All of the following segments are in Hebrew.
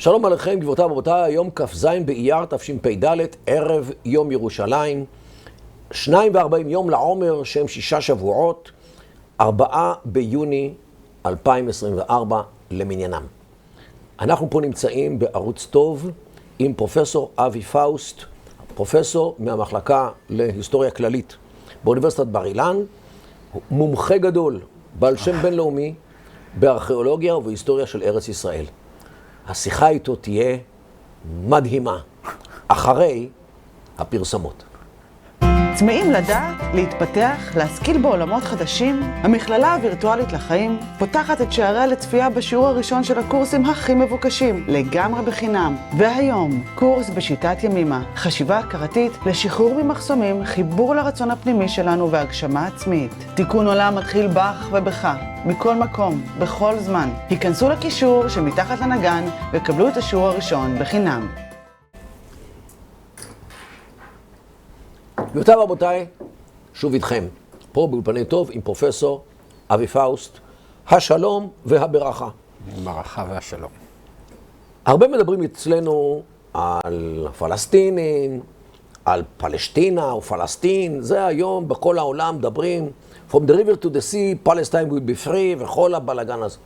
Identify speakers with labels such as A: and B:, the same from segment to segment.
A: שלום עליכם, גבירותיי ורבותיי, היום כ"ז באייר תשפ"ד, ערב יום ירושלים, 42 יום לעומר, שהם 6 שבועות, 4 ביוני 2024 למניינם. אנחנו פה נמצאים בערוץ טוב עם פרופסור אבי פאוסט, פרופסור מהמחלקה להיסטוריה כללית באוניברסיטת בר אילן, מומחה גדול, בעל שם בינלאומי בארכיאולוגיה ובהיסטוריה של ארץ ישראל. השיחה איתו תהיה מדהימה, אחרי הפרסומות.
B: צמאים לדעת, להתפתח, להשכיל בעולמות חדשים? המכללה הווירטואלית לחיים פותחת את שעריה לצפייה בשיעור הראשון של הקורסים הכי מבוקשים, לגמרי בחינם. והיום, קורס בשיטת ימימה, חשיבה הכרתית לשחרור ממחסומים, חיבור לרצון הפנימי שלנו והגשמה עצמית. תיקון עולם מתחיל בך ובך, מכל מקום, בכל זמן. היכנסו לקישור שמתחת לנגן וקבלו את השיעור הראשון בחינם.
A: גבירותיי ורבותיי, שוב איתכם, פה באולפני טוב עם פרופסור אבי פאוסט, השלום והברכה.
C: ברכה והשלום.
A: הרבה מדברים אצלנו על פלסטינים, על פלשתינה או פלסטין, זה היום בכל העולם מדברים, From the river to the sea, Palestine will be free, וכל הבלגן הזה.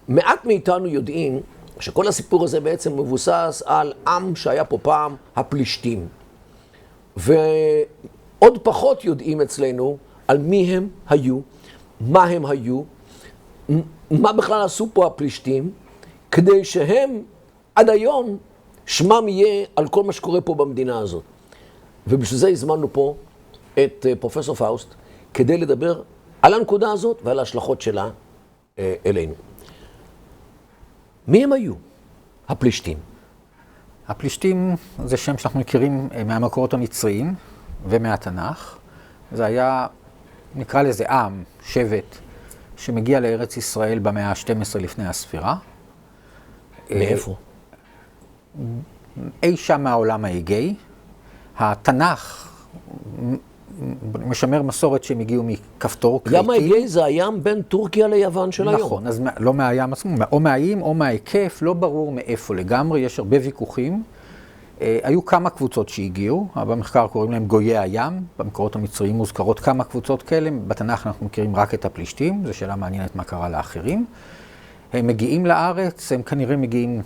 A: מעט מאיתנו יודעים שכל הסיפור הזה בעצם מבוסס על עם שהיה פה פעם, הפלישתים. ועוד פחות יודעים אצלנו על מי הם היו, מה הם היו, מה בכלל עשו פה הפלישתים, כדי שהם עד היום שמם יהיה על כל מה שקורה פה במדינה הזאת. ובשביל זה הזמנו פה את פרופסור פאוסט, כדי לדבר על הנקודה הזאת ועל ההשלכות שלה אלינו. מי הם היו הפלישתים?
C: הפלישתים זה שם שאנחנו מכירים מהמקורות המצריים ומהתנ"ך. זה היה, נקרא לזה עם, שבט, שמגיע לארץ ישראל במאה ה-12 לפני הספירה.
A: מאיפה?
C: אי שם מהעולם האגאי. התנ"ך משמר מסורת שהם הגיעו מכפתור קריטי.
A: ים האגאי זה הים בין טורקיה ליוון של היום.
C: נכון, אז לא מהים עצמו, או מהאיים או מההיקף, לא ברור מאיפה לגמרי, יש הרבה ויכוחים. היו כמה קבוצות שהגיעו, במחקר קוראים להם גויי הים, במקורות המצריים מוזכרות כמה קבוצות כאלה, בתנ"ך אנחנו מכירים רק את הפלישתים, זו שאלה מעניינת מה קרה לאחרים. הם מגיעים לארץ, הם כנראה מגיעים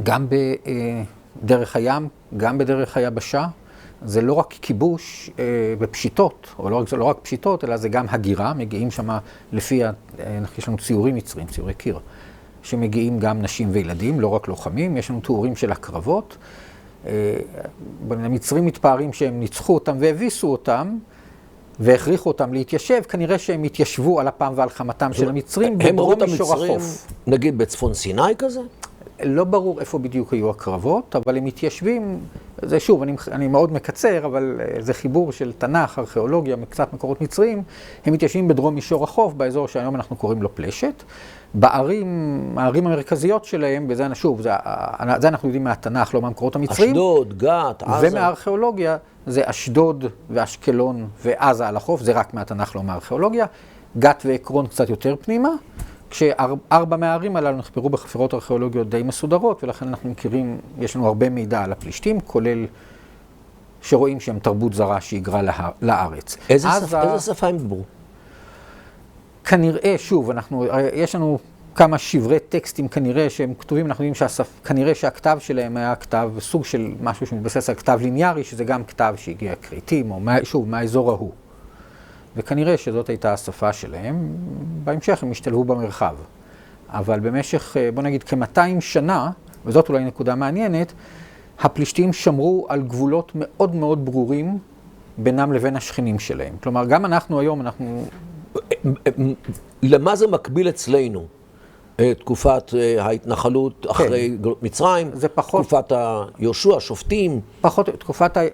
C: גם בדרך הים, גם בדרך היבשה. זה לא רק כיבוש בפשיטות, או לא רק פשיטות, אלא זה גם הגירה, מגיעים שם לפי, יש לנו ציורים מצרים, ציורי קיר, שמגיעים גם נשים וילדים, לא רק לוחמים, יש לנו תיאורים של הקרבות. המצרים מתפארים שהם ניצחו אותם והביסו אותם, והכריחו אותם להתיישב, כנראה שהם התיישבו על אפם ועל חמתם של המצרים בדרום מישור החוף.
A: נגיד בצפון סיני כזה?
C: לא ברור איפה בדיוק היו הקרבות, אבל הם מתיישבים, זה שוב, אני מאוד מקצר, אבל זה חיבור של תנ"ך, ארכיאולוגיה, קצת מקורות מצריים, הם מתיישבים בדרום מישור החוף, באזור שהיום אנחנו קוראים לו פלשת. הערים המרכזיות שלהם, וזה שוב, זה אנחנו יודעים מהתנ"ך, לא מהמקורות המצריים.
A: אשדוד, גת, עזה.
C: ומהארכיאולוגיה זה אשדוד ואשקלון ועזה על החוף, זה רק מהתנ"ך, לא מהארכיאולוגיה. גת ועקרון קצת יותר פנימה. כשארבע מהערים הללו נחפרו בחפירות ארכיאולוגיות די מסודרות, ולכן אנחנו מכירים, יש לנו הרבה מידע על הפלישתים, כולל שרואים שהם תרבות זרה שהיגרה לארץ.
A: איזה שפה הם דיברו?
C: כנראה, שוב, יש לנו כמה שברי טקסטים כנראה שהם כתובים, אנחנו יודעים כנראה שהכתב שלהם היה כתב, סוג של משהו שמתבסס על כתב ליניארי, שזה גם כתב שהגיע כריתים, או שוב, מהאזור ההוא. וכנראה שזאת הייתה השפה שלהם, בהמשך הם השתלבו במרחב. אבל במשך, בוא נגיד, כ-200 שנה, וזאת אולי נקודה מעניינת, הפלישתים שמרו על גבולות מאוד מאוד ברורים בינם לבין השכנים שלהם. כלומר, גם אנחנו היום,
A: למה זה מקביל אצלנו? תקופת ההתנחלות אחרי מצרים,
C: זה פחות,
A: תקופת יהושע, שופטים.
C: פחות,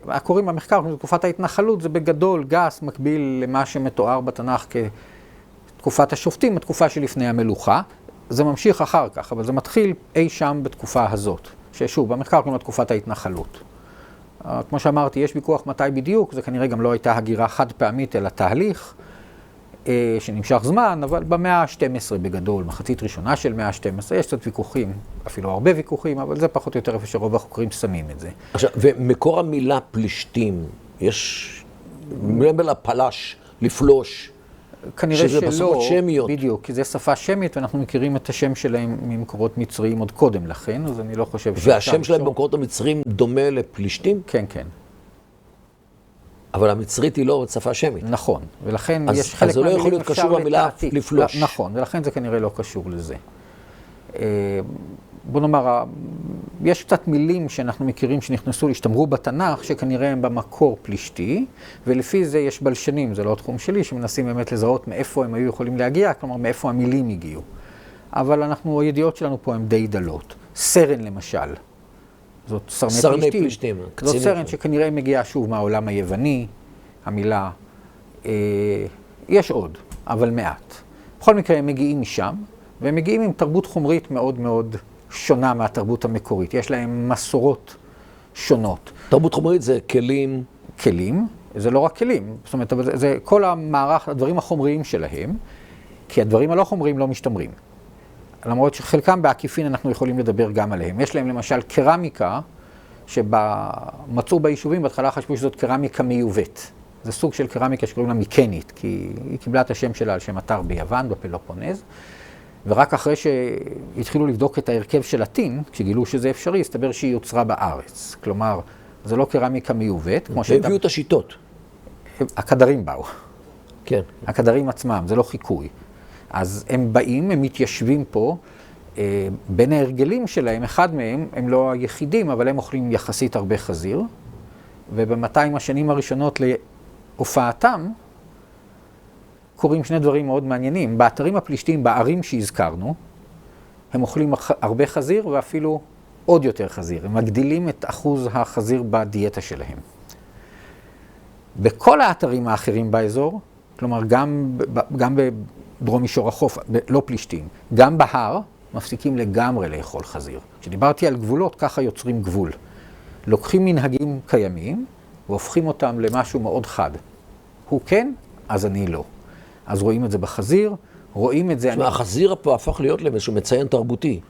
C: הקוראים במחקר, תקופת ההתנחלות זה בגדול גס מקביל למה שמתואר בתנ"ך כתקופת השופטים, התקופה שלפני המלוכה. זה ממשיך אחר כך, אבל זה מתחיל אי שם בתקופה הזאת, ששוב, במחקר קוראים לתקופת ההתנחלות. כמו שאמרתי, יש ויכוח מתי בדיוק, זה כנראה גם לא הייתה הגירה חד פעמית אלא תהליך. שנמשך זמן, אבל במאה ה-12 בגדול, מחצית ראשונה של מאה ה-12, יש קצת ויכוחים, אפילו הרבה ויכוחים, אבל זה פחות או יותר איפה שרוב החוקרים שמים את זה.
A: עכשיו, ומקור המילה פלישתים, יש מילה פלש, לפלוש,
C: כנראה
A: שזה
C: שלא,
A: בשפות שמיות.
C: בדיוק, כי זו שפה שמית, ואנחנו מכירים את השם שלהם ממקורות מצריים עוד קודם לכן, אז אני לא חושב
A: והשם שלהם במקורות המצרים דומה לפלישתים?
C: כן, כן.
A: אבל המצרית היא לא שפה שמית.
C: נכון, ולכן יש חלק
A: אז זה לא יכול להיות קשור במילה לפלוש.
C: נכון, ולכן זה כנראה לא קשור לזה. בוא נאמר, יש קצת מילים שאנחנו מכירים שנכנסו, השתמרו בתנ"ך, שכנראה הם במקור פלישתי, ולפי זה יש בלשנים, זה לא התחום שלי, שמנסים באמת לזהות מאיפה הם היו יכולים להגיע, כלומר מאיפה המילים הגיעו. אבל הידיעות שלנו פה הן די דלות. סרן למשל, זאת סרני פלישתים. זאת סרן שכנראה מגיעה שוב מהעולם היווני, המילה, יש עוד, אבל מעט. בכל מקרה הם מגיעים משם, והם מגיעים עם תרבות חומרית מאוד מאוד שונה מהתרבות המקורית. יש להם מסורות שונות.
A: תרבות חומרית זה כלים.
C: כלים, זה לא רק כלים. זאת אומרת, זה כל המערך, הדברים החומריים שלהם, כי הדברים הלא חומריים לא משתמרים. למרות שחלקם בעקיפין אנחנו יכולים לדבר גם עליהם. יש להם למשל קרמיקה, שמצאו ביישובים, בהתחלה חשבו שזאת קרמיקה מיובאת. זה סוג של קרמיקה שקוראים לה מיקנית, כי היא קיבלה את השם שלה על שם אתר ביוון, בפלופונז. ורק אחרי שהתחילו לבדוק את ההרכב של הטין, כשגילו שזה אפשרי, הסתבר שהיא יוצרה בארץ. כלומר, זה לא קרמיקה מיובאת.
A: הם הביאו את השיטות.
C: הקדרים באו.
A: כן.
C: הקדרים עצמם, זה לא חיקוי. אז הם באים, הם מתיישבים פה, בין ההרגלים שלהם, אחד מהם, הם לא היחידים, אבל הם אוכלים יחסית הרבה חזיר, וב-200 השנים הראשונות להופעתם, קורים שני דברים מאוד מעניינים. באתרים הפלישתיים, בערים שהזכרנו, הם אוכלים הרבה חזיר ואפילו עוד יותר חזיר. הם מגדילים את אחוז החזיר בדיאטה שלהם. בכל האתרים האחרים באזור, כלומר גם בדרום מישור החוף, לא פלישתים, גם בהר, מפסיקים לגמרי לאכול חזיר. כשדיברתי על גבולות, ככה יוצרים גבול. לוקחים מנהגים קיימים והופכים אותם למשהו מאוד חד. הוא כן, אז אני לא. אז רואים את זה בחזיר, רואים את זה...
A: החזיר פה הפך להיות לאיזשהו מציין תרבותי.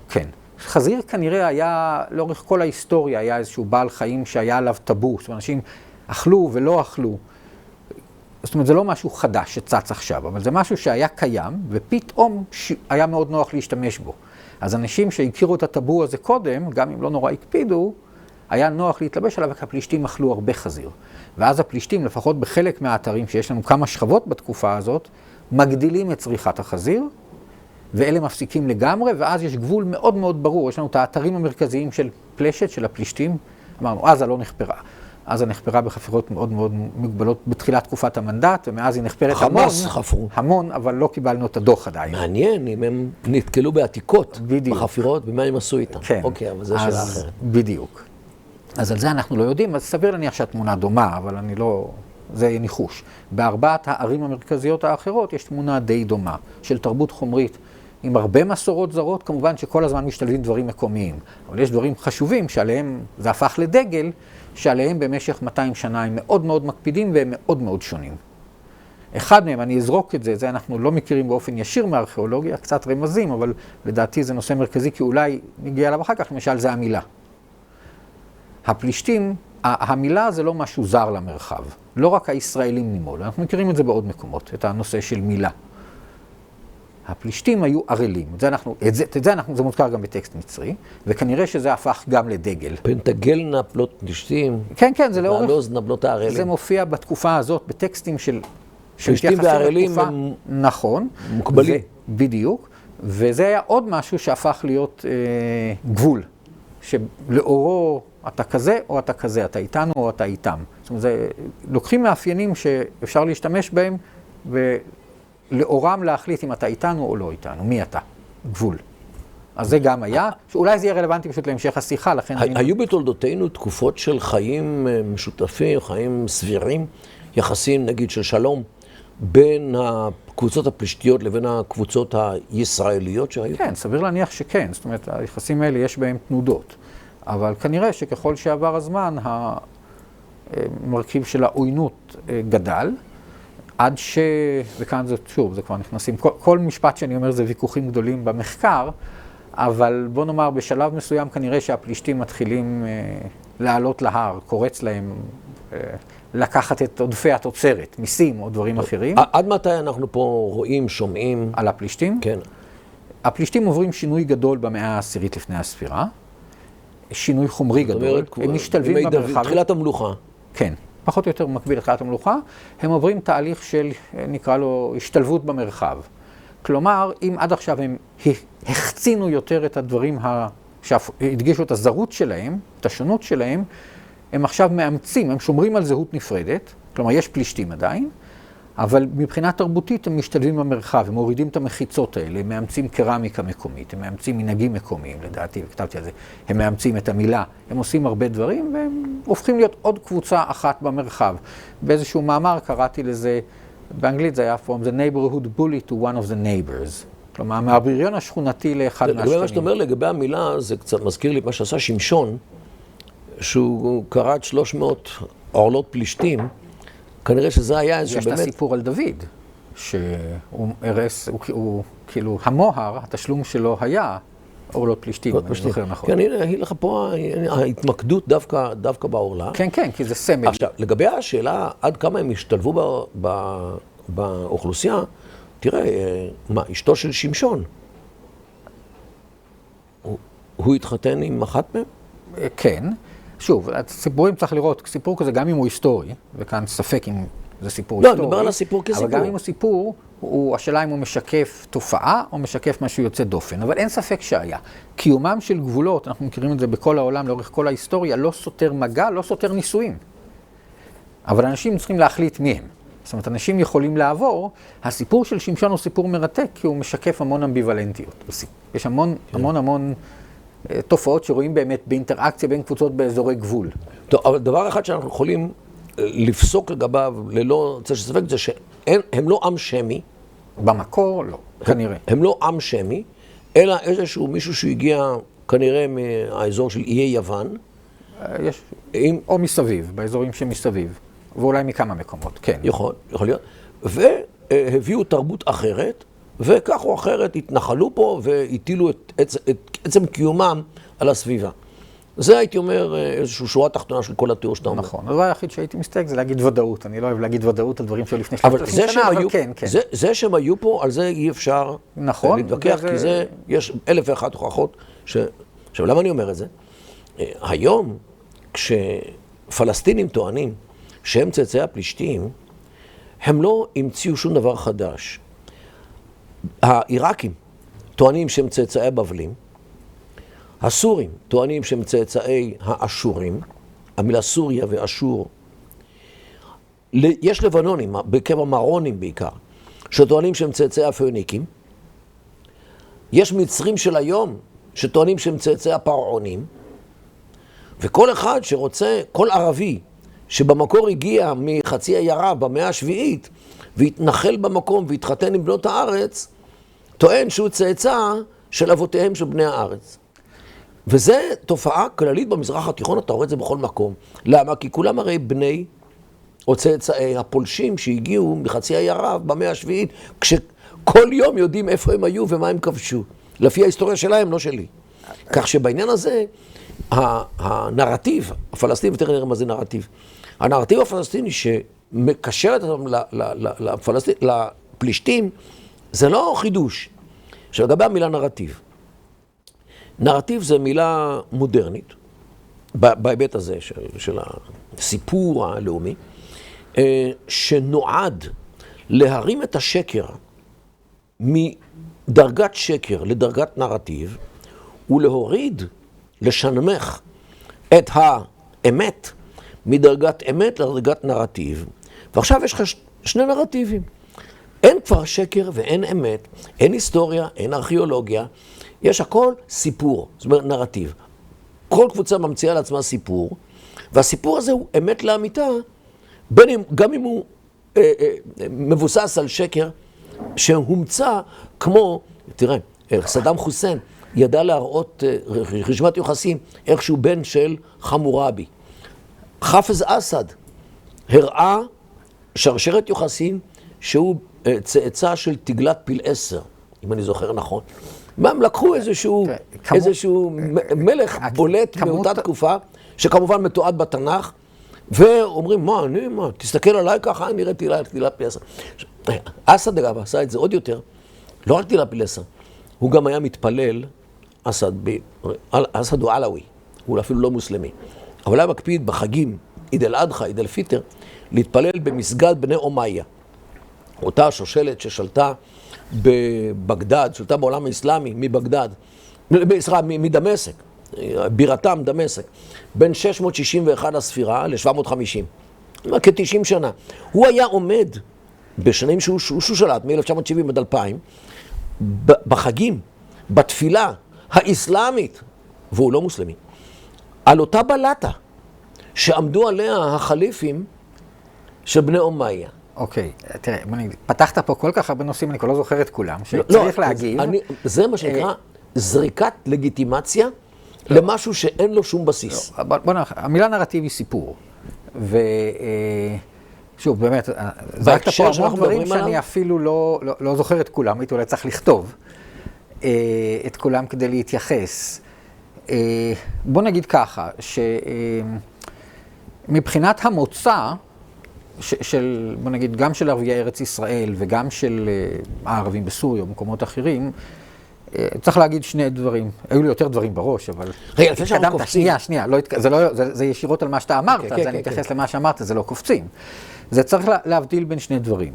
C: כן. חזיר כנראה היה, לאורך כל ההיסטוריה, היה איזשהו בעל חיים שהיה עליו טאבו. זאת אומרת, אנשים אכלו ולא אכלו. זאת אומרת, זה לא משהו חדש שצץ עכשיו, אבל זה משהו שהיה קיים, ופתאום היה מאוד נוח להשתמש בו. אז אנשים שהכירו את הטאבו הזה קודם, גם אם לא נורא הקפידו, היה נוח להתלבש עליו, כי הפלישתים אכלו הרבה חזיר. ואז הפלישתים, לפחות בחלק מהאתרים, שיש לנו כמה שכבות בתקופה הזאת, מגדילים את צריכת החזיר, ואלה מפסיקים לגמרי, ואז יש גבול מאוד מאוד ברור. יש לנו את האתרים המרכזיים של פלשת, של הפלישתים. אמרנו, עזה לא נחפרה. עזה נחפרה בחפירות מאוד מאוד מוגבלות בתחילת תקופת המנדט, ומאז היא נחפרת המון, אבל לא קיבלנו את הדוח עדיין.
A: מעניין אם הם נתקלו בעתיקות בחפירות, ומה הם עשו איתם.
C: כן.
A: אוקיי, אבל זה שאלה אחרת.
C: בדיוק. אז על זה אנחנו לא יודעים, אז סביר להניח שהתמונה דומה, אבל אני לא... זה ניחוש. בארבעת הערים המרכזיות האחרות יש תמונה די דומה, של תרבות חומרית, עם הרבה מסורות זרות, כמובן שכל הזמן משתלבים דברים מקומיים. אבל יש דברים חשובים שעליהם זה הפך לדגל, שעליהם במשך 200 שנה הם מאוד מאוד מקפידים והם מאוד מאוד שונים. אחד מהם, אני אזרוק את זה, זה אנחנו לא מכירים באופן ישיר מהארכיאולוגיה, קצת רמזים, אבל לדעתי זה נושא מרכזי, כי אולי נגיע אליו אחר כך, למשל זה המילה. הפלישתים, המילה זה לא משהו זר למרחב. לא רק הישראלים נימול, אנחנו מכירים את זה בעוד מקומות, את הנושא של מילה. הפלישתים היו ערלים. זה מוזכר גם בטקסט מצרי, וכנראה שזה הפך גם לדגל.
A: פנטגלנה פלוט פלישתים.
C: כן, זה לאורך...
A: ועלוזנה בנות הערלים.
C: זה מופיע בתקופה הזאת, בטקסטים של...
A: פלישתים והערלים הם...
C: נכון.
A: מוקבלים.
C: בדיוק. וזה היה עוד משהו שהפך להיות גבול. שלאורו אתה כזה או אתה כזה, אתה איתנו או אתה איתם. זאת אומרת, לוקחים מאפיינים שאפשר להשתמש בהם, לאורם להחליט אם אתה איתנו או לא איתנו, מי אתה? גבול. אז זה גם היה, שאולי זה יהיה רלוונטי פשוט להמשך השיחה, לכן...
A: היו בתולדותינו תקופות של חיים משותפים, חיים סבירים, יחסים נגיד של שלום, בין הקבוצות הפלישתיות לבין הקבוצות הישראליות שהיו?
C: כן, סביר להניח שכן, זאת אומרת, היחסים האלה יש בהם תנודות, אבל כנראה שככל שעבר הזמן, המרכיב של העוינות גדל, עד וכאן זה, שוב, זה כבר נכנסים, כל משפט שאני אומר זה ויכוחים גדולים במחקר, אבל בוא נאמר, בשלב מסוים כנראה שהפלישתים מתחילים לעלות להר, קורץ להם לקחת את עודפי התוצרת, מיסים או דברים אחרים.
A: עד מתי אנחנו פה רואים, שומעים?
C: על הפלישתים?
A: כן.
C: הפלישתים עוברים שינוי גדול במאה העשירית לפני הספירה. שינוי חומרי גדול. הם משתלבים במרחב.
A: תחילת המלוכה.
C: כן, פחות או יותר מקביל לתחילת המלוכה. הם עוברים תהליך של, נקרא לו, השתלבות במרחב. כלומר, אם עד עכשיו הם החצינו יותר את הדברים שהדגישו את הזרות שלהם, את השונות שלהם, הם עכשיו מאמצים, הם שומרים על זהות נפרדת, כלומר יש פלישתים עדיין, אבל מבחינה תרבותית הם משתלבים במרחב, הם מורידים את המחיצות האלה, הם מאמצים קרמיקה מקומית, הם מאמצים מנהגים מקומיים, לדעתי, וכתבתי על זה, הם מאמצים את המילה, הם עושים הרבה דברים, והם הופכים להיות עוד קבוצה אחת במרחב. באיזשהו מאמר קראתי לזה, באנגלית זה היה From the neighborhood bully to one of the neighbors. כלומר, מהבריון השכונתי לאחד מהשכנים.
A: לגבי מה שאתה אומר לגבי המילה, זה קצת מזכיר לי מה שעשה שמשון, שהוא קראת 300 עורלות פלישתים, כנראה שזה היה איזשהו באמת...
C: יש את הסיפור על דוד, שהוא הרס, הוא כאילו, המוהר, התשלום שלו היה עורלות פלישתים, אני זוכר נכון.
A: כן, הנה, היא לך פה ההתמקדות דווקא בעורלה.
C: כן, כן, כי זה סמל.
A: עכשיו, לגבי השאלה עד כמה הם השתלבו באוכלוסייה, תראה, מה, אשתו של שמשון, הוא התחתן עם אחת מהם?
C: כן. שוב, סיפורים צריך לראות, סיפור כזה, גם אם הוא היסטורי, וכאן ספק אם זה סיפור היסטורי.
A: לא, אני מדבר על הסיפור כסיפור.
C: אבל גם אם הוא סיפור, השאלה אם הוא משקף תופעה או משקף משהו יוצא דופן. אבל אין ספק שהיה. קיומם של גבולות, אנחנו מכירים את זה בכל העולם, לאורך כל ההיסטוריה, לא סותר מגע, לא סותר נישואים. אבל אנשים צריכים להחליט מי הם. זאת אומרת, אנשים יכולים לעבור. הסיפור של שמשון הוא סיפור מרתק, כי הוא משקף המון אמביוולנטיות. יש המון תופעות שרואים באמת באינטראקציה בין קבוצות באזורי גבול.
A: טוב, אבל דבר אחד שאנחנו יכולים לפסוק לגביו, ללא צל של ספק, זה שהם לא עם שמי.
C: במקור לא, כנראה.
A: הם לא עם שמי, אלא איזשהו מישהו שהגיע כנראה מהאזור של איי יוון.
C: או מסביב, באזורים שמסביב. ואולי מכמה מקומות, כן.
A: יכול להיות. והביאו תרבות אחרת, וכך או אחרת התנחלו פה והטילו את עצם קיומם על הסביבה. זה הייתי אומר איזושהי שורה תחתונה של כל התיאור שאתה אומר.
C: נכון. הדבר היחיד שהייתי מסתייג זה להגיד ודאות. אני לא אוהב להגיד ודאות על דברים שהיו לפני 30 שנה, אבל כן.
A: זה שהם היו פה, על זה אי אפשר להתווכח, כי זה, יש 1,001 הוכחות. עכשיו, למה אני אומר את זה? היום, כשפלסטינים טוענים שהם צאצאי הפלישתים, הם לא המציאו שום דבר חדש. העיראקים טוענים שהם צאצאי בבלים, הסורים טוענים שהם צאצאי האשורים, המילה סוריה ואשור. יש לבנונים, בקרב המרונים בעיקר, שטוענים שהם צאצאי הפוניקים. יש מצרים של היום שטוענים שהם צאצאי הפרעונים. וכל אחד שרוצה, כל ערבי שבמקור הגיע מחצי עיירה במאה השביעית והתנחל במקום והתחתן עם בנות הארץ, טוען שהוא צאצא של אבותיהם של בני הארץ. וזו תופעה כללית במזרח התיכון, אתה רואה את זה בכל מקום. למה? כי כולם הרי בני או צאצאי הפולשים שהגיעו מחצי עיירה במאה השביעית, כשכל יום יודעים איפה הם היו ומה הם כבשו. לפי ההיסטוריה שלהם, לא שלי. כך שבעניין הזה, הנרטיב הפלסטיני, ותכף נראה מה זה נרטיב, הנרטיב הפלסטיני שמקשר אותם לפלישתים, זה לא חידוש. שלגבי המילה נרטיב. נרטיב זה מילה מודרנית, בהיבט הזה של הסיפור הלאומי, שנועד להרים את השקר מדרגת שקר לדרגת נרטיב, ולהוריד, לשנמך את האמת מדרגת אמת לדרגת נרטיב. ועכשיו יש לך שני נרטיבים. אין כבר שקר ואין אמת, אין היסטוריה, אין ארכיאולוגיה, יש הכל סיפור, זאת אומרת נרטיב. כל קבוצה ממציאה לעצמה סיפור, והסיפור הזה הוא אמת לאמיתה, גם אם הוא מבוסס על שקר שהומצא כמו, תראה, סדאם חוסיין ידע להראות רשימת יוחסין איכשהו בן של חמורבי. חאפז אסד הראה שרשרת יוחסין שהוא צאצא של תגלת פיל 10, אם אני זוכר נכון. מה הם לקחו איזשהו מלך בולט מאותה תקופה, שכמובן מתועד בתנ"ך, ואומרים, מה, תסתכל עליי ככה, אני נראה תגלת פיל 10. אסד אגב עשה את זה עוד יותר, לא רק תגלת פיל 10, הוא גם היה מתפלל, אסד הוא עלאווי, הוא אפילו לא מוסלמי, אבל היה מקפיד בחגים, עיד אל אדחא, עיד אל פיטר, להתפלל במסגד בני אומיה. אותה שושלת ששלטה בבגדד, שלטה בעולם האסלאמי, מבגדד, מדמשק, בירתם דמשק, בין 661 לספירה ל-750, כ-90 שנה. הוא היה עומד בשנים שהוא שלט, מ-1970 עד 2000, בחגים, בתפילה האסלאמית, והוא לא מוסלמי, על אותה בלטה שעמדו עליה החליפים של בני אומיה.
C: אוקיי, תראה, פתחת פה כל כך הרבה נושאים, אני כבר לא זוכר את כולם, שצריך להגיב.
A: זה מה שנקרא זריקת לגיטימציה למשהו שאין לו שום בסיס.
C: המילה נרטיב היא סיפור. ושוב, באמת, זרקת פה המון דברים שאני אפילו לא זוכר את כולם, הייתי אולי צריך לכתוב את כולם כדי להתייחס. בוא נגיד ככה, שמבחינת המוצא, בוא נגיד, גם של ערביי ארץ ישראל וגם של הערבים בסוריה ומקומות אחרים, צריך להגיד שני דברים. היו לי יותר דברים בראש, אבל...
A: רגע, לפני שאנחנו קופצים.
C: שנייה, זה ישירות על מה שאתה אמרת, אז אני אתייחס למה שאמרת, זה לא קופצים. זה צריך להבדיל בין שני דברים.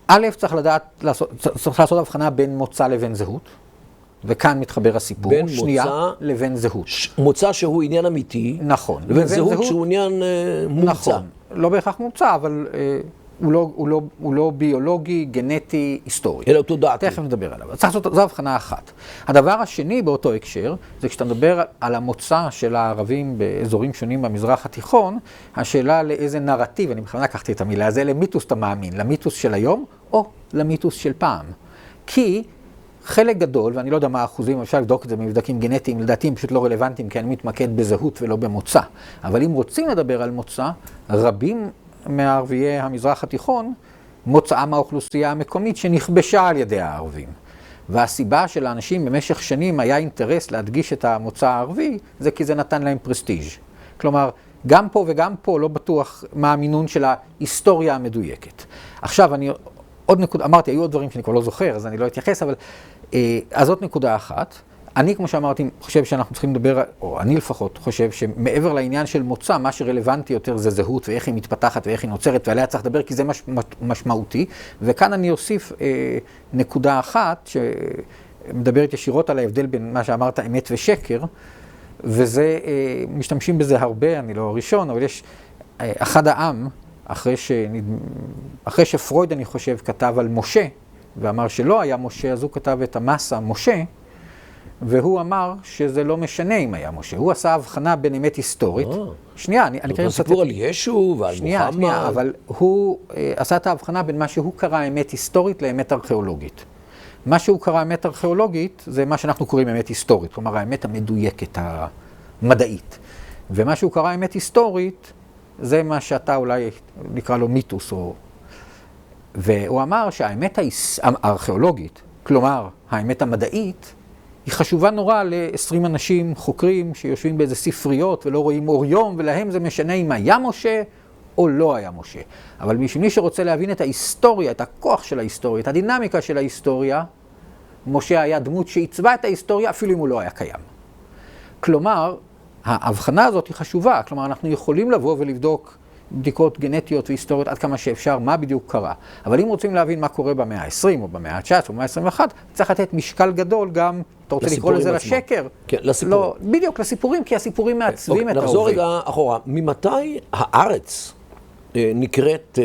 C: א', צריך לעשות הבחנה בין מוצא לבין זהות, וכאן מתחבר הסיפור.
A: בין
C: שנייה,
A: מוצא
C: לבין זהות.
A: מוצא שהוא עניין אמיתי.
C: נכון.
A: לבין זהות שהוא עניין מומצא.
C: נכון. לא בהכרח מומצא, אבל הוא לא ביולוגי, גנטי, היסטורי.
A: אלא תודעתי.
C: תכף נדבר עליו. צריך לעשות, זו הבחנה אחת. הדבר השני באותו הקשר, זה כשאתה מדבר על המוצא של הערבים באזורים שונים במזרח התיכון, השאלה לאיזה נרטיב, אני בכוונה לקחתי את המילה הזה, למיתוס אתה מאמין, למיתוס של היום או למיתוס של פעם. כי חלק גדול, ואני לא יודע מה האחוזים, אפשר לבדוק את זה במבדקים גנטיים, לדעתי הם פשוט לא רלוונטיים, כי אני מתמקד בזהות ולא במוצא. אבל אם רוצים לדבר על מוצא, רבים מערביי המזרח התיכון, מוצאם האוכלוסייה המקומית שנכבשה על ידי הערבים. והסיבה של האנשים במשך שנים היה אינטרס להדגיש את המוצא הערבי, זה כי זה נתן להם פרסטיג'. כלומר, גם פה וגם פה לא בטוח מה המינון של ההיסטוריה המדויקת. עכשיו, עוד נקודה, אמרתי, היו עוד דברים שאני כבר לא זוכר, אז אני לא אתייחס, אבל אז זאת נקודה אחת. אני, כמו שאמרתי, חושב שאנחנו צריכים לדבר, או אני לפחות חושב שמעבר לעניין של מוצא, מה שרלוונטי יותר זה זהות ואיך היא מתפתחת ואיך היא נוצרת, ועליה צריך לדבר כי זה משמעותי. וכאן אני אוסיף נקודה אחת שמדברת ישירות על ההבדל בין מה שאמרת, אמת ושקר, וזה, משתמשים בזה הרבה, אני לא הראשון, אבל יש אחד העם, אחרי שפרויד, אני חושב, כתב על משה, ואמר שלא היה משה, אז הוא כתב את המסה משה, והוא אמר שזה לא משנה אם היה משה. הוא עשה הבחנה בין אמת היסטורית. שנייה, אני קרא...
A: זה סיפור על ישו ועל מוחמד.
C: שנייה, אבל הוא עשה את ההבחנה בין מה שהוא קרא אמת היסטורית לאמת ארכיאולוגית. מה שהוא קרא אמת ארכיאולוגית זה מה שאנחנו קוראים אמת היסטורית, כלומר האמת המדויקת, המדעית. ומה שהוא קרא אמת היסטורית זה מה שאתה אולי נקרא לו מיתוס. והוא אמר שהאמת הארכיאולוגית, כלומר האמת המדעית, היא חשובה נורא ל-20 אנשים חוקרים שיושבים באיזה ספריות ולא רואים אור יום, ולהם זה משנה אם היה משה או לא היה משה. אבל בשביל מי שרוצה להבין את ההיסטוריה, את הכוח של ההיסטוריה, את הדינמיקה של ההיסטוריה, משה היה דמות שעיצבה את ההיסטוריה אפילו אם הוא לא היה קיים. כלומר, ההבחנה הזאת היא חשובה. כלומר, אנחנו יכולים לבוא ולבדוק בדיקות גנטיות והיסטוריות עד כמה שאפשר, מה בדיוק קרה. אבל אם רוצים להבין מה קורה במאה ה-20 או במאה ה-19 או במאה ה-21, צריך לתת משקל גדול גם, אתה רוצה לקרוא לזה לשקר?
A: כן, לסיפורים.
C: לא, בדיוק, לסיפורים, כי הסיפורים מעצבים את ההווה.
A: נחזור רגע אחורה. ממתי הארץ נקראת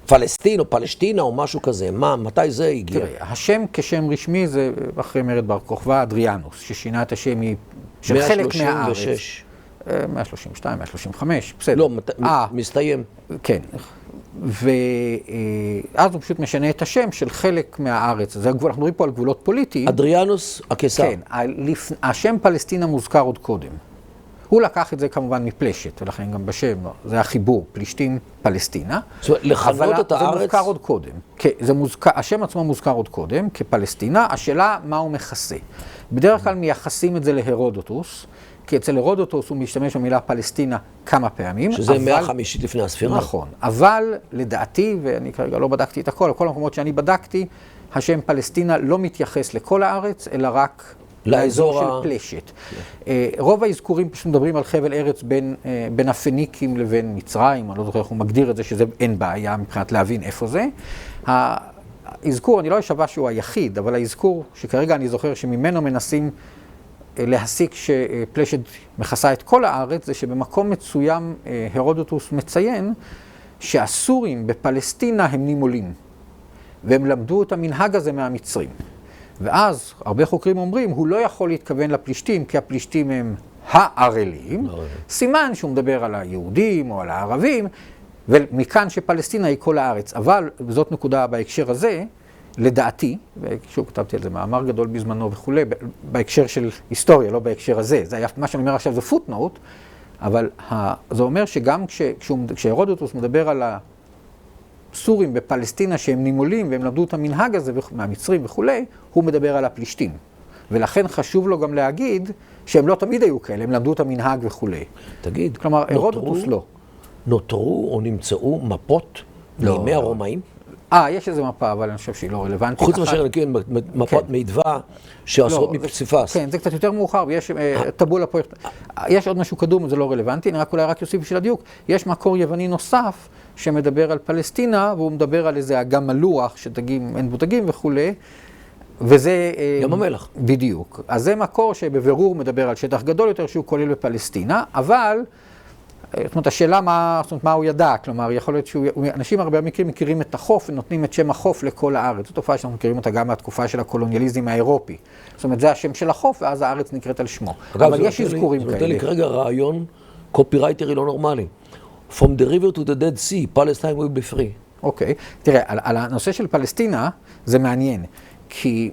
A: פלסטין או פלשתינה או משהו כזה? מתי זה הגיע?
C: תראה, השם כשם רשמי זה אחרי מרד בר כוכבא, אדריאנוס, ששינה את השם של חלק מהארץ. 132, 135, בסדר.
A: לא, מסתיים.
C: כן. ואז הוא פשוט משנה את השם של חלק מהארץ. אנחנו מדברים פה על גבולות פוליטיים.
A: אדריאנוס הקיסר.
C: כן. השם פלסטינה מוזכר עוד קודם. הוא לקח את זה כמובן מפלשת, ולכן גם בשם, זה החיבור, פלישתים, פלסטינה.
A: זאת אומרת, לכנות את הארץ...
C: זה מוזכר עוד קודם. השם עצמו מוזכר עוד קודם, כפלסטינה. השאלה מה הוא מכסה. בדרך כלל מייחסים את זה להרודוטוס, כי אצל הרודוטוס הוא משתמש במילה פלסטינה כמה פעמים.
A: שזה 150 לפני הספירה.
C: נכון. אבל לדעתי, ואני כרגע לא בדקתי את הכל, כל המקומות שאני בדקתי, השם פלסטינה לא מתייחס לכל הארץ, אלא רק לאזור של פלשת. רוב האזכורים פשוט מדברים על חבל ארץ בין הפניקים לבין מצרים, אני לא זוכר איך הוא מגדיר את זה, שזה אין בעיה מבחינת להבין איפה זה. האזכור, אני לא אשווה שהוא היחיד, אבל האזכור שכרגע אני זוכר שממנו מנסים להסיק שפלשת מכסה את כל הארץ, זה שבמקום מסוים הרודוטוס מציין שהסורים בפלסטינה הם נימולים, והם למדו את המנהג הזה מהמצרים. ואז הרבה חוקרים אומרים, הוא לא יכול להתכוון לפלישתים, כי הפלישתים הם הערלים, סימן שהוא מדבר על היהודים או על הערבים, ומכאן שפלסטינה היא כל הארץ. אבל, וזאת נקודה בהקשר הזה, לדעתי, ושוב כתבתי על זה מאמר גדול בזמנו וכו', בהקשר של היסטוריה, לא בהקשר הזה, זה היה, מה שאני אומר עכשיו זה פוטנוט, אבל זה אומר שגם כשהרודוטוס מדבר על הסורים בפלסטינה שהם נימולים והם למדו את המנהג הזה מהמצרים וכו', הוא מדבר על הפלישתים. ולכן חשוב לו גם להגיד שהם לא תמיד היו כאלה, הם למדו את המנהג וכו'.
A: תגיד,
C: כלומר, הרודוטוס לא.
A: נותרו או נמצאו מפות מימי הרומאים?
C: יש איזו מפה, אבל אני חושב שהיא לא רלוונטית.
A: חוץ מאשר מפות מידווה שעשרות מפסיפס.
C: כן, זה קצת יותר מאוחר, ויש טבולה פה. יש עוד משהו קדום, זה לא רלוונטי, אני אולי רק יוסיף בשביל הדיוק. יש מקור יווני נוסף שמדבר על פלסטינה, והוא מדבר על איזה אגם מלוח, שדגים, אין בו דגים וכו'. וזה...
A: ים המלח.
C: בדיוק. אז זה מקור שבבירור מדבר על שטח גדול יותר, שהוא כולל בפלסטינה, אבל... זאת אומרת, השאלה מה הוא ידע, כלומר, יכול להיות שאנשים הרבה מקרים מכירים את החוף ונותנים את שם החוף לכל הארץ. זו תופעה שאנחנו מכירים אותה גם מהתקופה של הקולוניאליזם האירופי. זאת אומרת, זה השם של החוף, ואז הארץ נקראת על שמו. אבל יש אזכורים כאלה.
A: זה נותן לי כרגע רעיון קופירייטרי לא נורמלי. From the river to the dead sea, Palestine will be free.
C: אוקיי. תראה, על הנושא של פלסטינה זה מעניין, כי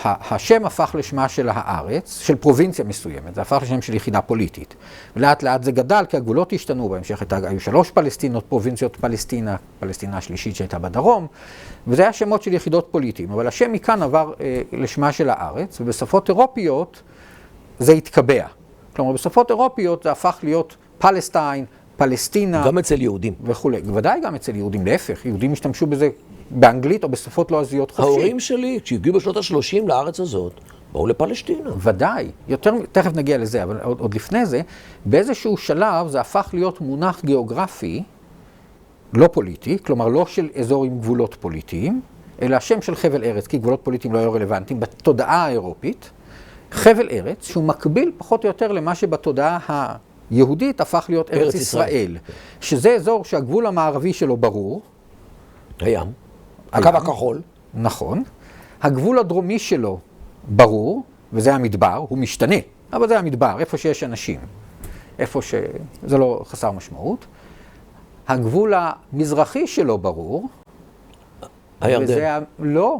C: השם הפך לשמה של הארץ, של פרובינציה מסוימת, זה הפך לשם של יחידה פוליטית. ולאט לאט זה גדל, כי הגבולות השתנו בהמשך, היו 3 פלסטינות, פרובינציות פלסטינה, פלסטינה השלישית שהייתה בדרום, וזה היה שמות של יחידות פוליטיים, אבל השם מכאן עבר לשמה של הארץ, ובשפות אירופיות זה התקבע. כלומר, בשפות אירופיות זה הפך להיות פלסטיין, פלסטינה.
A: גם אצל יהודים.
C: וכו'. בוודאי גם אצל יהודים, להפך, יהודים השתמשו בזה באנגלית או בשפות לועזיות חופשי.
A: ההורים שלי, כשהגיעו בשנות ה-30 לארץ הזאת, באו לפלשתינה.
C: ודאי. תכף נגיע לזה, אבל עוד לפני זה, באיזשהו שלב זה הפך להיות מונח גיאוגרפי, לא פוליטי, כלומר לא של אזור עם גבולות פוליטיים, אלא השם של חבל ארץ, כי גבולות פוליטיים לא היו רלוונטיים, בתודעה האירופית, חבל ארץ שהוא מקביל פחות או יותר למה שבתודעה היהודית הפך להיות ארץ ישראל. שזה אזור שהגבול המערבי שלו ברור.
A: הים. הקו הכחול.
C: נכון. הגבול הדרומי שלו ברור, וזה המדבר, הוא משתנה, אבל זה המדבר, איפה שיש אנשים, איפה שזה לא חסר משמעות. הגבול המזרחי שלו ברור.
A: הירדן.
C: לא,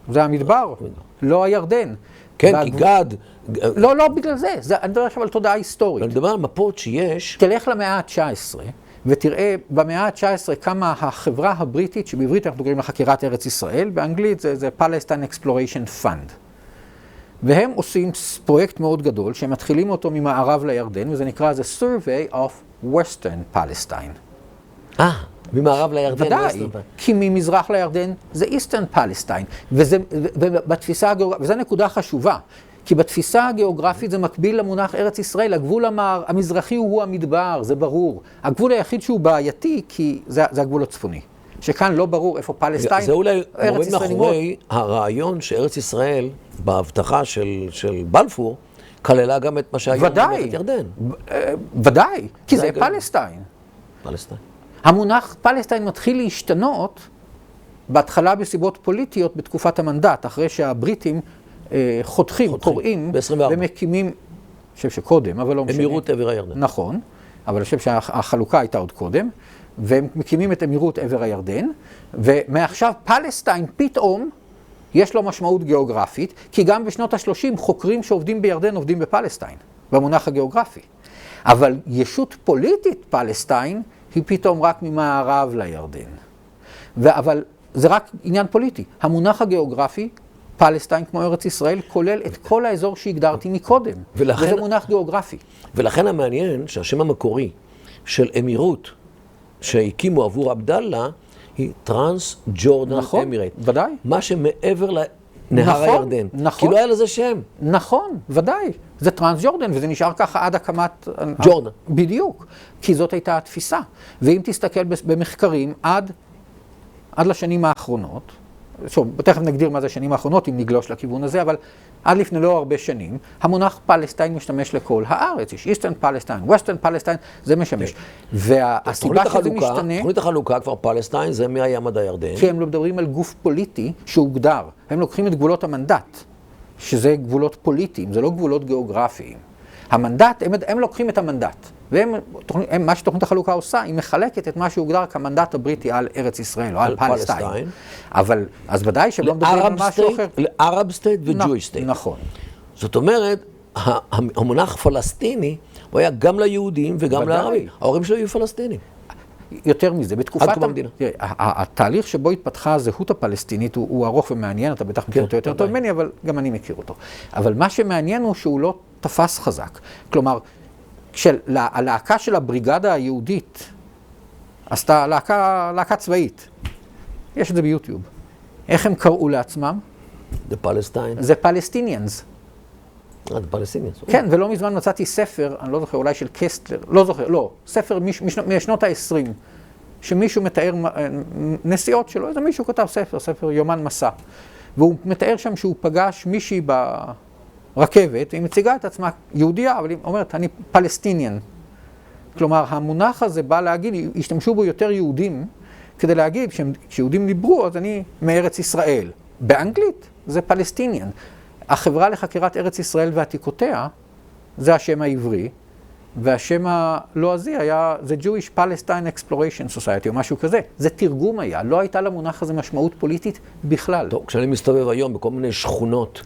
C: זה המדבר, לא הירדן.
A: כן, כי גד...
C: לא בגלל זה, אני מדבר עכשיו על תודעה היסטורית.
A: אני מדבר על מפות שיש...
C: תלך למאה ה-19, ותראה במאה ה-19 כמה החברה הבריטית, שבעברית אנחנו קוראים לה חקירת ארץ ישראל, באנגלית זה Palestine Exploration Fund. והם עושים פרויקט מאוד גדול, שהם מתחילים אותו ממערב לירדן, וזה נקרא The Survey of Western Palestine.
A: ממערב לירדן.
C: ודאי, כי ממזרח לירדן זה Eastern Palestine. ובתפיסה הגיאוגרפית, וזו נקודה חשובה, כי בתפיסה הגיאוגרפית זה מקביל למונח ארץ ישראל, הגבול המזרחי הוא המדבר, זה ברור. הגבול היחיד שהוא בעייתי, כי זה הגבול הצפוני. שכאן לא ברור איפה פלסטיין,
A: זה אולי עומד מאחורי הרעיון שארץ ישראל, בהבטחה של בלפור, כללה גם את מה שהיום ממלכת ירדן.
C: ודאי, כי זה פלסטיין.
A: פלסטיין.
C: המונח פלסטיין מתחיל להשתנות בהתחלה בסיבות פוליטיות בתקופת המנדט, אחרי שהבריטים חותכים, קוראים, ומקימים, אני חושב שקודם, אבל לא משנה.
A: אמירות עבר הירדן.
C: נכון, אבל אני חושב שהחלוקה הייתה עוד קודם, והם מקימים את אמירות עבר הירדן, ומעכשיו פלסטיין פתאום יש לו משמעות גיאוגרפית, כי גם בשנות ה-30 חוקרים שעובדים בירדן עובדים בפלסטיין. במונח הגיאוגרפי. אבל ישות פוליטית פלסטיין היא פתאום רק ממערב לירדן. אבל זה רק עניין פוליטי. המונח הגיאוגרפי, פלסטיין כמו ארץ ישראל, כולל את כל האזור שהגדרתי מקודם. וזה מונח גיאוגרפי.
A: ולכן המעניין שהשם המקורי של אמירות שהקימו עבור עבדאללה, היא טרנס ג'ורדן אמירייט.
C: ודאי.
A: מה שמעבר לנהר הירדן.
C: נכון.
A: כי לא היה לזה שם.
C: נכון, ודאי. זה טרנס ג'ורדן, וזה נשאר ככה עד הקמת...
A: ג'ורדן.
C: בדיוק. כי זאת הייתה התפיסה. ואם תסתכל במחקרים עד לשנים האחרונות, שוב, תכף נגדיר מה זה השנים האחרונות, אם נגלוש לכיוון הזה, אבל עד לפני לא הרבה שנים, המונח פלסטיין משתמש לכל הארץ. יש איסטרן פלסטיין, ווסטרן פלסטיין, זה משמש. והסיבה שזה משתנה...
A: תוכנית החלוקה כבר פלסטיין, זה מהים עד הירדן.
C: כי הם לא מדברים על גוף פוליטי שהוגדר. הם לוקחים את גבולות המנדט, שזה גבולות פוליטיים, זה לא גבולות גיאוגרפיים. המנדט, הם לוקחים את המנדט. ומה שתוכנית החלוקה עושה, היא מחלקת את מה שהוגדר כמנדט הבריטי על ארץ ישראל, או על פלסטיין. אבל, אז ודאי שהם לא מדברים על משהו אחר.
A: לערב סטייט וג'וי סטייט.
C: נכון.
A: זאת אומרת, המונח פלסטיני, הוא היה גם ליהודים וגם לערבים. ההורים שלו היו פלסטינים.
C: יותר מזה, בתקופת...
A: עד קום המדינה.
C: התהליך שבו התפתחה הזהות הפלסטינית הוא ארוך ומעניין, אתה בטח מכיר אותו יותר טוב ממני, אבל גם אני מכיר אותו. אבל מה שמעניין הוא שהוא לא תפס חזק. כלומר, כשהלהקה של הבריגדה היהודית עשתה להקה צבאית, יש את זה ביוטיוב. איך הם קראו לעצמם?
A: The Palestine.
C: זה פלסטיניאנס.
A: The Palestinians.
C: כן, ולא מזמן מצאתי ספר, אני לא זוכר, אולי של קסטלר, לא זוכר, לא, ספר משנות ה-20, שמישהו מתאר נסיעות שלו, איזה מישהו כתב ספר יומן מסע, והוא מתאר שם שהוא פגש מישהי ברכבת, היא מציגה את עצמה יהודייה, אבל היא אומרת, אני פלסטיניאן. כלומר, המונח הזה בא להגיד, השתמשו בו יותר יהודים, כדי להגיד, כשיהודים דיברו, אז אני מארץ ישראל. באנגלית זה פלסטיניאן. החברה לחקירת ארץ ישראל ועתיקותיה, זה השם העברי, והשם הלועזי היה, זה Jewish Palestine Exploration Society, או משהו כזה. זה תרגום היה, לא הייתה למונח הזה משמעות פוליטית בכלל.
A: טוב, כשאני מסתובב היום בכל מיני שכונות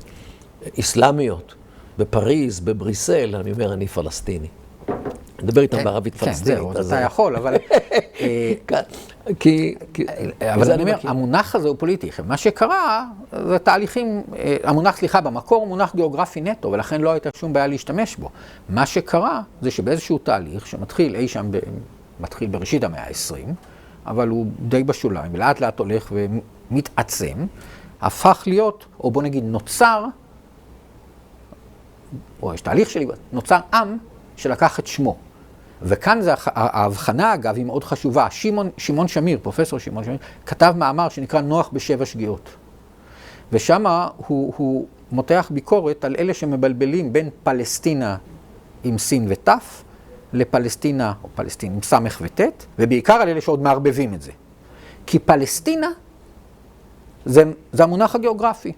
A: אסלאמיות, בפריז, בבריסל, אני אומר, אני פלסטיני. אני מדבר איתם בערבית פלסטינית.
C: כן, זהו, אתה יכול, אבל... אבל אני אומר, המונח הזה הוא פוליטי. מה שקרה, זה תהליכים, המונח, סליחה, במקור הוא מונח גיאוגרפי נטו, ולכן לא הייתה שום בעיה להשתמש בו. מה שקרה, זה שבאיזשהו תהליך שמתחיל אי שם, מתחיל בראשית המאה ה-20, אבל הוא די בשוליים, ולאט לאט הולך ומתעצם, הפך להיות, או בוא נגיד, נוצר, או יש תהליך שלי, נוצר עם שלקח את שמו. וכאן זה, ההבחנה אגב היא מאוד חשובה. שמעון שמיר, פרופסור שמעון שמיר, כתב מאמר שנקרא נוח בשבע שגיאות. ושם הוא מותח ביקורת על אלה שמבלבלים בין פלסטינה עם סין ותף, לפלסטינה או פלסטין עם סמך ותת, ובעיקר על אלה שעוד מערבבים את זה. כי פלסטינה זה המונח הגיאוגרפי.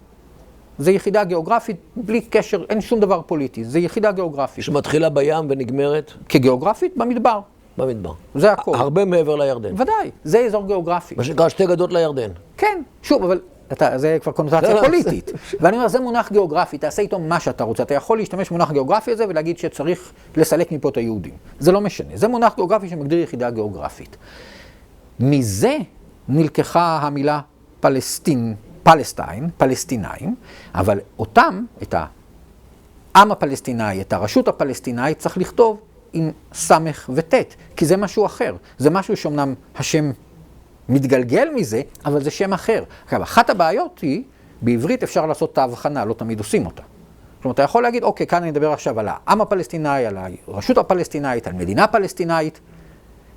C: זה יחידה גיאוגרפית, בלי קשר, אין שום דבר פוליטי, זה יחידה גיאוגרפית.
A: שמתחילה בים ונגמרת?
C: כגיאוגרפית, במדבר.
A: במדבר.
C: זה הכל.
A: הרבה מעבר לירדן.
C: ודאי, זה אזור גיאוגרפי.
A: מה שנקרא שתי גדות לירדן.
C: כן, שוב, אבל זה כבר קונוטציה פוליטית. ואני אומר, זה מונח גיאוגרפי, תעשה איתו מה שאתה רוצה. אתה יכול להשתמש במונח גיאוגרפי הזה ולהגיד שצריך לסלק מפה את היהודים. זה לא משנה. זה מונח גיאוגרפי שמגדיר יחידה גיאוגרפית. מזה נלקחה המילה פלסטינאים, אבל אותם, את העם הפלסטיני, את הרשות הפלסטינאית, צריך לכתוב עם סמך ותת, כי זה משהו אחר. זה משהו שאומנם השם מתגלגל מזה, אבל זה שם אחר. עכשיו, אחת הבעיות היא, בעברית אפשר לעשות את ההבחנה, לא תמיד עושים אותה. כלומר, אתה יכול להגיד, אוקיי, כאן אני אדבר עכשיו על העם הפלסטיני, על הרשות הפלסטינאית, על מדינה פלסטינאית,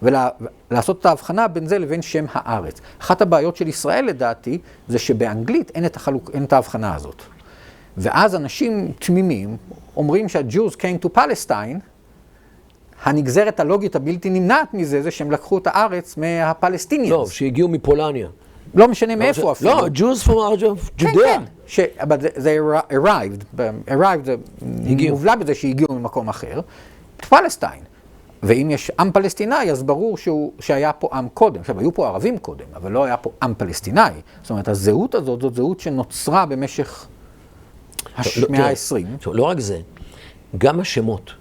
C: ולעשות את ההבחנה בין זה לבין שם הארץ. אחת הבעיות של ישראל, לדעתי, זה שבאנגלית אין את ההבחנה הזאת. ואז אנשים תמימים אומרים שה-Jews came to Palestine, הנגזרת הלוגית הבלתי נמנעת מזה, זה שהם לקחו את הארץ מהפלסטיניאנס.
A: לא, שהגיעו מפולניה.
C: לא משנה מאיפה אפילו.
A: לא, Jews from Judea.
C: כן, אבל זה arrived, זה מובלע בזה שהגיעו ממקום אחר, פלסטיין. ואם יש עם פלסטיני, אז ברור שהיה פה עם קודם. עכשיו, היו פה ערבים קודם, אבל לא היה פה עם פלסטיני. זאת אומרת, הזהות הזאת, זאת זהות שנוצרה במשך המאה ה-20.
A: לא רק זה, גם השמות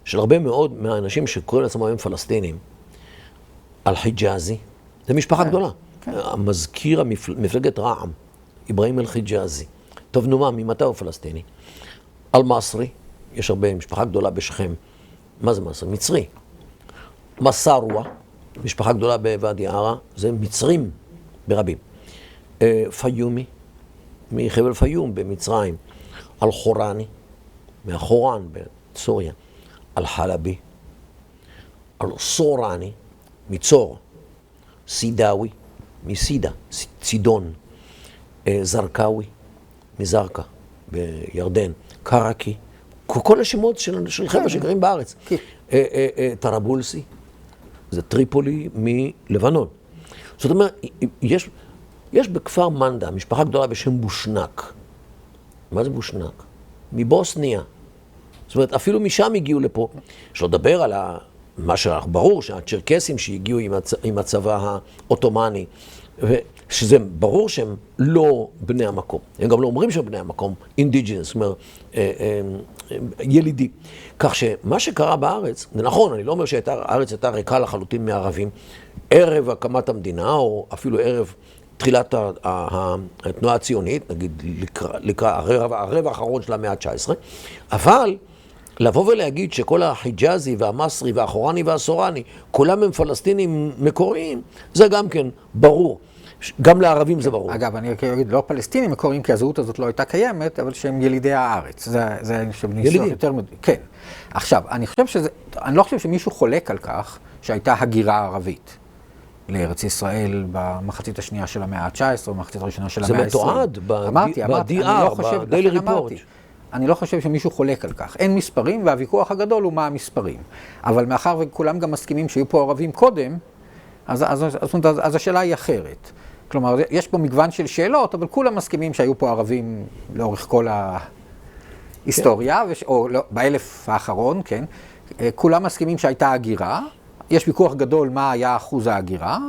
A: של הרבה מאוד מהאנשים שקוראים לעצמם היום פלסטינים, אל-חיג'אזי, זה משפחה גדולה. המזכיר מפלגת רע"מ, אברהים אל-חיג'אזי. טוב, נו מה, ממתי הוא פלסטיני? אל-מסרי, יש הרבה, משפחה גדולה בשכם. מה זה מסרי? מצרי. מסארווה, משפחה גדולה בוואדי ערה, זה מצרים ברבים. פיומי, מחבל פיום במצרים. אל-חורני, מהחורן בסוריה. אל-חלבי. אל-סורני, מצור. סידאווי, מסידה, צידון. זרקאווי, מזרקה, בירדן. קרקי. כל השמות של חבר'ה שגרים בארץ. טרבולסי, זה טריפולי מלבנון. זאת אומרת, יש בכפר מנדה, משפחה גדולה בשם בושנק. מה זה בושנק? מבוסניה. זאת אומרת, אפילו משם הגיעו לפה. שלא לדבר על מה שברור, שהצ'רקסים שהגיעו עם הצבא האוטומני, שזה ברור שהם לא בני המקום. הם גם לא אומרים שהם בני המקום, אינדיג'נס, זאת אומרת, ילידי. כך שמה שקרה בארץ, זה נכון, אני לא אומר שהארץ הייתה ריקה לחלוטין מערבים, ערב הקמת המדינה, או אפילו ערב תחילת התנועה הציונית, נגיד לקראת הרבע האחרון של המאה ה-19, אבל לבוא ולהגיד שכל החיג'אזי והמסרי והחורני והסורני, כולם הם פלסטינים מקוריים, זה גם כן ברור. גם לערבים זה ברור.
C: אגב, אני אגיד, לא פלסטינים מקוריים, כי הזהות הזאת לא הייתה קיימת, אבל שהם ילידי הארץ. זה אני חושב ניסוח יותר מדויק. כן. עכשיו, אני לא חושב שמישהו חולק על כך שהייתה הגירה ערבית לארץ ישראל במחצית השנייה של המאה ה-19, במחצית הראשונה של המאה ה-20.
A: זה מתועד ב-DR, ב-Daily Report.
C: אני לא חושב שמישהו חולק על כך. אין מספרים, והוויכוח הגדול הוא מה המספרים. אבל מאחר וכולם גם מסכימים שהיו פה ערבים קודם, אז השאלה היא אחרת. כלומר, יש פה מגוון של שאלות, אבל כולם מסכימים שהיו פה ערבים לאורך כל ההיסטוריה, או באלף האחרון, כן? כולם מסכימים שהייתה הגירה. יש ויכוח גדול מה היה אחוז ההגירה.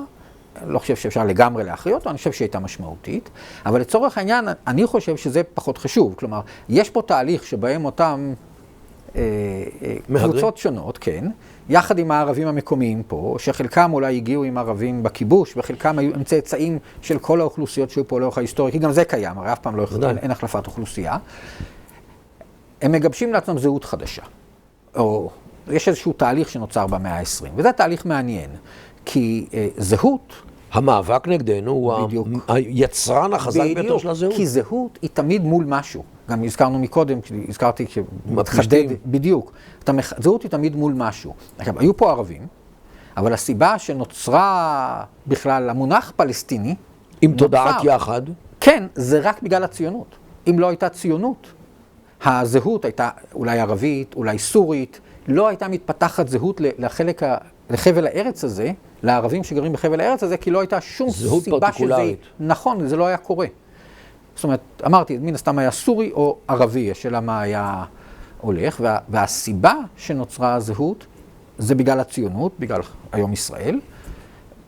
C: לא חושב שאפשר לגמרי להכריע אותו, אני חושב שהייתה משמעותית. אבל לצורך העניין, אני חושב שזה פחות חשוב. כלומר, יש פה תהליך שבהם אותם קבוצות שונות, כן, יחד עם הערבים המקומיים פה, שחלקם אולי הגיעו עם ערבים בכיבוש, וחלקם היו צאצאים של כל האוכלוסיות שהיו פה לאורך ההיסטוריה, כי גם זה קיים, הרי אף פעם לא אין החלפת אוכלוסייה. הם מגבשים לעצמם זהות חדשה. או יש איזשהו תהליך שנוצר במאה ה-20, וזה תהליך מעניין, כי זהות...
A: המאבק נגדנו הוא היצרן החזק ביותר של הזהות.
C: כי זהות היא תמיד מול משהו. גם הזכרנו מקודם, הזכרתי שמתחדד, בדיוק. זהות היא תמיד מול משהו. עכשיו, היו פה ערבים, אבל הסיבה שנוצרה בכלל המונח פלסטיני,
A: עם תודעת יחד.
C: כן, זה רק בגלל הציונות. אם לא הייתה ציונות, הזהות הייתה אולי ערבית, אולי סורית, לא הייתה מתפתחת זהות לחבל הארץ הזה, לערבים שגרים בחבל הארץ הזה, כי לא הייתה שום סיבה שזה... נכון, זה לא היה קורה. זאת אומרת, אמרתי, מן הסתם היה סורי או ערבי, השאלה מה היה הולך, והסיבה שנוצרה הזהות, זה בגלל הציונות, בגלל היום ישראל,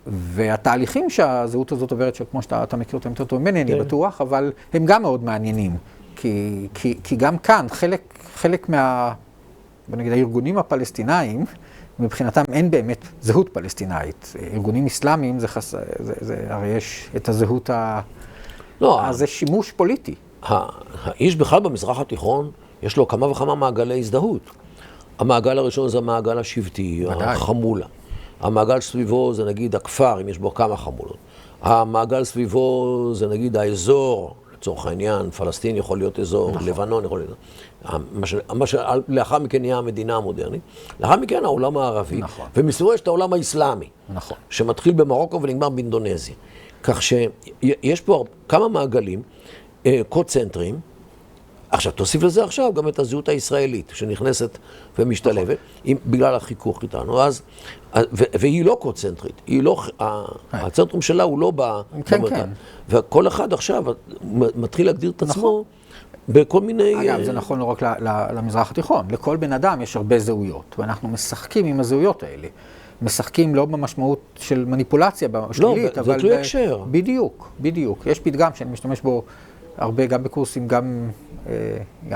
C: והתהליכים שהזהות הזאת עוברת, שכמו שאתה מכיר אותם יותר טוב ממני, אני בטוח, אבל הם גם מאוד מעניינים, כי גם כאן, חלק בוא נגיד, הארגונים הפלסטינאים, מבחינתם אין באמת זהות פלסטינאית. ארגונים אסלאמיים, הרי יש את הזהות זה שימוש פוליטי.
A: האיש בכלל במזרח התיכון, יש לו כמה וכמה מעגלי הזדהות. המעגל הראשון זה המעגל השבטי, החמולה. המעגל סביבו זה נגיד הכפר, אם יש בו כמה חמולות. המעגל סביבו זה נגיד האזור, לצורך העניין, פלסטין יכול להיות אזור, לבנון יכול להיות... מה שלאחר מכן נהיה המדינה המודרנית, לאחר מכן העולם הערבי, ומסביבו יש את העולם האסלאמי, שמתחיל במרוקו ונגמר באינדונזיה. כך שיש פה כמה מעגלים קונצנטריים. עכשיו, תוסיף לזה עכשיו גם את הזהות הישראלית, שנכנסת ומשתלבת, בגלל החיכוך איתנו. והיא לא קונצנטרית, הצנטרום שלה הוא לא במרכז. וכל אחד עכשיו מתחיל להגדיר את עצמו בכל מיני...
C: אגב, זה נכון לא רק למזרח התיכון. לכל בן אדם יש הרבה זהויות, ואנחנו משחקים עם הזהויות האלה. משחקים לא במשמעות של מניפולציה שלילית,
A: אבל... לא, זה תלוי הקשר.
C: בדיוק. יש פתגם שאני משתמש בו הרבה, גם בקורסים, גם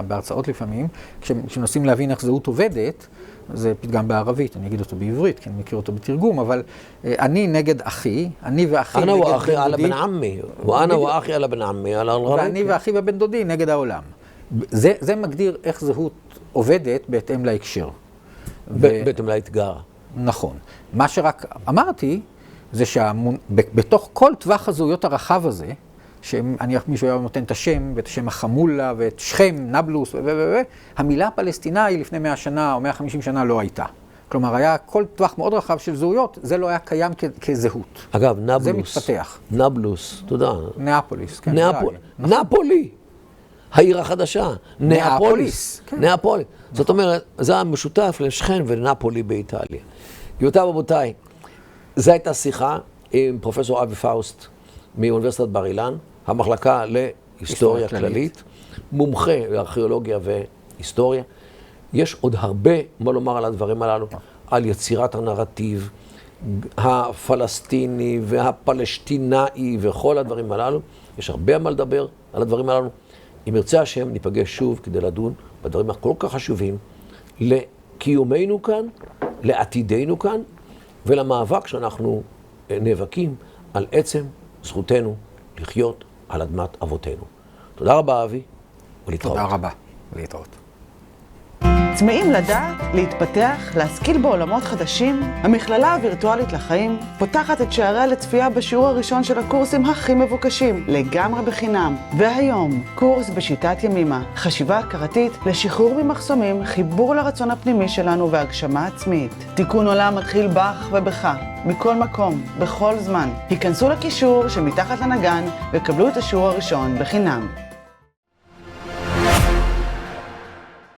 C: בהרצאות לפעמים, כשמנסים להבין איך זהות עובדת, זה פתגם בערבית, אני אגיד אותו בעברית, כי אני מכיר אותו בתרגום, אבל אני נגד אחי, אני ואחי נגד בן דודי.
A: אנה ואחי על בן עמי, ואנה ואחי על בן עמי, על הרבי.
C: ואני ואחי ובן דודי נגד העולם. זה מגדיר איך זהות עובדת בהתאם להקשר.
A: בהתאם לאתגר.
C: נכון. מה שרק אמרתי, זה שבתוך כל טווח הזהויות הרחב הזה, מישהו היה נותן את השם, ואת השם החמולה, ואת שכם, נבלוס, המילה פלסטינה לפני 100 שנה או 150 שנה לא הייתה. כלומר, היה כל טווח מאוד רחב של זהויות, זה לא היה קיים כזהות.
A: אגב, נבלוס.
C: זה מתפתח.
A: נבלוס, תודה.
C: נאפוליס, כן.
A: נאפולי. העיר החדשה. נאפוליס. נאפוליס. זאת אומרת, זה המשותף לשכם ולנאפולי באיטליה. גבירותיי ורבותיי, זו הייתה שיחה עם פרופסור אבי פאוסט מאוניברסיטת בר אילן, המחלקה להיסטוריה כללית, מומחה לארכיאולוגיה והיסטוריה. יש עוד הרבה מה לומר על הדברים הללו, על יצירת הנרטיב הפלסטיני והפלשתינאי וכל הדברים הללו. יש הרבה מה לדבר על הדברים הללו. אם ירצה השם, ניפגש שוב כדי לדון בדברים הכל כך חשובים לקיומנו כאן, לעתידנו כאן, ולמאבק שאנחנו נאבקים על עצם זכותנו לחיות על אדמת אבותינו. תודה רבה, אבי, ולהתראות.
C: תודה רבה, ולהתראות.
B: צמאים לדעת, להתפתח, להשכיל בעולמות חדשים? המכללה הווירטואלית לחיים פותחת את שעריה לצפייה בשיעור הראשון של הקורסים הכי מבוקשים, לגמרי בחינם. והיום, קורס בשיטת ימימה, חשיבה הכרתית לשחרור ממחסומים, חיבור לרצון הפנימי שלנו והגשמה עצמית. תיקון עולם מתחיל בך ובך, מכל מקום, בכל זמן. היכנסו לקישור שמתחת לנגן וקבלו את השיעור הראשון בחינם.